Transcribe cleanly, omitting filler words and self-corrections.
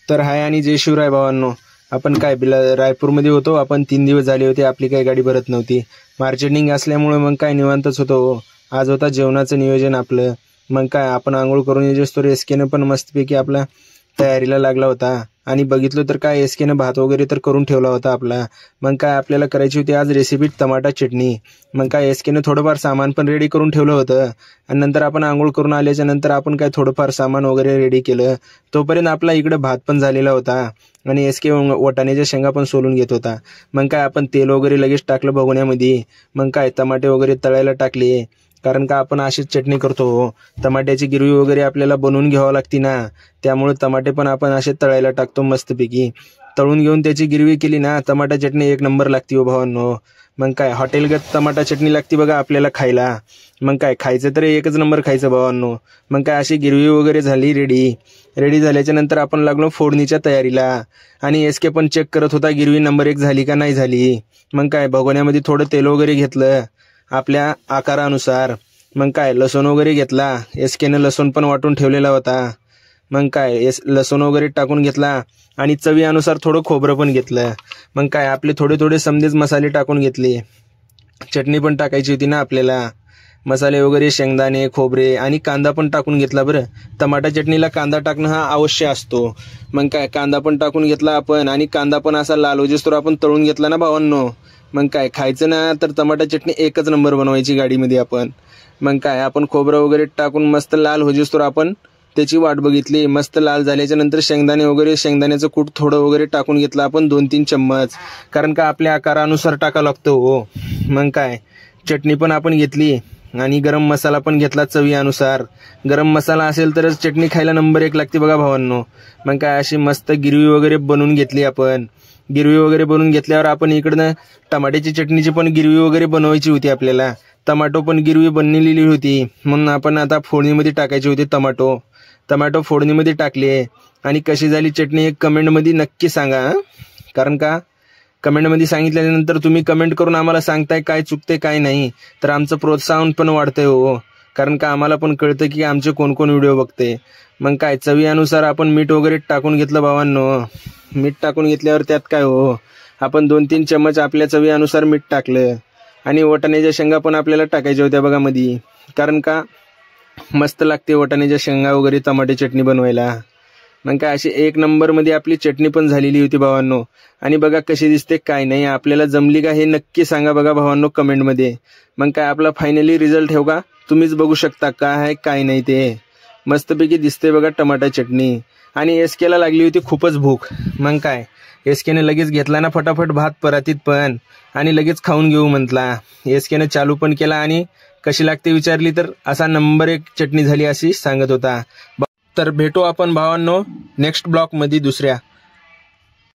तर हाय आणि जय शिवराय भावांनो. आपण काय रायपूरमध्ये होतो. आपण 3 दिवस झाले होते, आपली काही गाडी भरत नव्हती. मार्केटिंग असल्यामुळे मग काय निवांतच होतो. आज होता जेवणाचं नियोजन आपलं. मग काय आपण आंघोळ करून येजोस तर एसकेनं पण मस्तपैकी आपला तयारीला लागला होता. आणि बघितलं तर काय एसकेनं भात वगैरे तर करून ठेवला होता आपला. मग काय आपल्याला करायची होती आज रेसिपी टमाटा चटणी. मग काय एसकेनं थोडंफार सामान पण रेडी करून ठेवलं होतं. आणि नंतर आपण आंघोळ करून आल्याच्या नंतर आपण काय थोडंफार सामान वगैरे रेडी केलं. तोपर्यंत आपला इकडे भात पण झालेला होता आणि एसके वाटाण्याच्या शेंगा पण सोलून घेत होता. मग काय आपण तेल वगैरे लगेच टाकलं भगोण्यामध्ये. मग काय टमाटे वगैरे तळायला टाकले, कारण का आपण अशीच चटणी करतो. टमाट्याची गिरवी वगैरे आपल्याला बनवून घ्यावं लागते ना, त्यामुळे टमाटे पण आपण असे तळायला टाकतो मस्तपैकी. तळून घेऊन त्याची गिरवी केली ना, टमाटा चटणी एक नंबर लागते हो भावांनो. मग काय हॉटेलगत टमाटा चटणी लागते बघा आपल्याला खायला. मग काय खायचं तर एकच नंबर खायचं भावांनो. मग काय अशी गिरवी वगैरे झाली रेडी झाल्याच्या नंतर आपण लागलो फोडणीच्या तयारीला. आणि एसके पण चेक करत होता गिरवी नंबर 1 झाली का नाही झाली. मग काय भगोण्यामध्ये थोडं तेल वगैरे घेतलं आपल्या आकारानुसार. मग काय लसूण वगैरे घेतला. एसकेनं लसूण पण वाटून ठेवलेला होता. मग काय लसूण वगैरे टाकून घेतला आणि चवीनुसार थोडं खोबरं पण घेतलं. मग काय आपले थोडे समजेच मसाले टाकून घेतले. चटणी पण टाकायची होती ना आपल्याला. मसाले वगैरे शेंगदाणे खोबरे आणि कांदा पण टाकून घेतला. बरं, टमाटा चटणीला कांदा टाकणं हा अवश्य असतो. मग काय कांदा पण टाकून घेतला आपण आणि कांदा पण असा लाल होजेस्तोवर आपण तळून घेतला ना भावांनो. मग काय खायचं ना तर टमाटा चटणी एकच नंबर बनवायची गाडीमध्ये आपण. मग काय आपण खोबरं वगैरे टाकून मस्त लाल होजेस्तोवर आपण त्याची वाट बघितली. मस्त लाल झाल्याच्या नंतर शेंगदाण्याचं कूट थोडं वगैरे टाकून घेतलं आपण 2-3 चम्मच, कारण का आपल्या आकारानुसार टाकावं लागतं हो. मग काय चटणी पण आपण घेतली आणि गरम मसाला पण घेतला चवीनुसार. गरम मसाला असेल तरच चटणी खायला नंबर 1 लागते बघा भावांनो. मग काय अशी मस्त गिरवी वगैरे बनवून घेतली आपण. गिरवी वगैरे बनवून घेतल्यावर आपण इकडनं टमाट्याची चटणीची पण गिरवी वगैरे बनवायची होती आपल्याला. टमाटो पण गिरवी बनलेली होती, म्हणून आपण आता फोडणीमध्ये टाकायची होती. टमाटो फोडणीमध्ये टाकले. आणि कशी झाली चटणी एक कमेंटमध्ये नक्की सांगा, कारण का कमेंटमध्ये सांगितल्यानंतर तुम्ही कमेंट करून आम्हाला सांगताय काय चुकते काय नाही, तर आमचं प्रोत्साहन पण वाढतंय हो. कारण का आम्हाला पण कळतं की आमचे कोण व्हिडिओ बघते. मग काय चवीनुसार आपण मीठ वगैरे टाकून घेतलं भावांनो. मीठ टाकून घेतल्यावर त्यात काय हो, आपण 2-3 चम्मच आपल्या चवीनुसार मीठ टाकलं. आणि वाटाण्याच्या शेंगा पण आपल्याला टाकायच्या होत्या बघा मध्ये, कारण का मस्त लागते वाटाण्याच्या शेंगा वगैरे टमाटे चटणी बनवायला. मग काय अशी 1 नंबरमध्ये आपली चटणी पण झालेली होती भावांनो. आणि बघा कशी दिसते काय नाही, आपल्याला जमली का हे नक्की सांगा बघा भावांनो कमेंटमध्ये. मग काय आपला फायनली रिझल्ट ठेव का तुम्हीच बघू शकता काय आहे काय नाही ते. मस्तपैकी दिसते बघा टमाटा चटणी. आणि एसकेला लागली होती खूपच भूक. मग काय एसकेने लगेच घेतला ना फटाफट भात परातीत पण आणि लगेच खाऊन घेऊ म्हटला. एसकेने चालू पण केला आणि कशी लागते विचारली तर असा नंबर 1 चटणी झाली अशी सांगत होता. तर भेटू आपण भावांनो नेक्स्ट ब्लॉग मध्ये दुसऱ्या.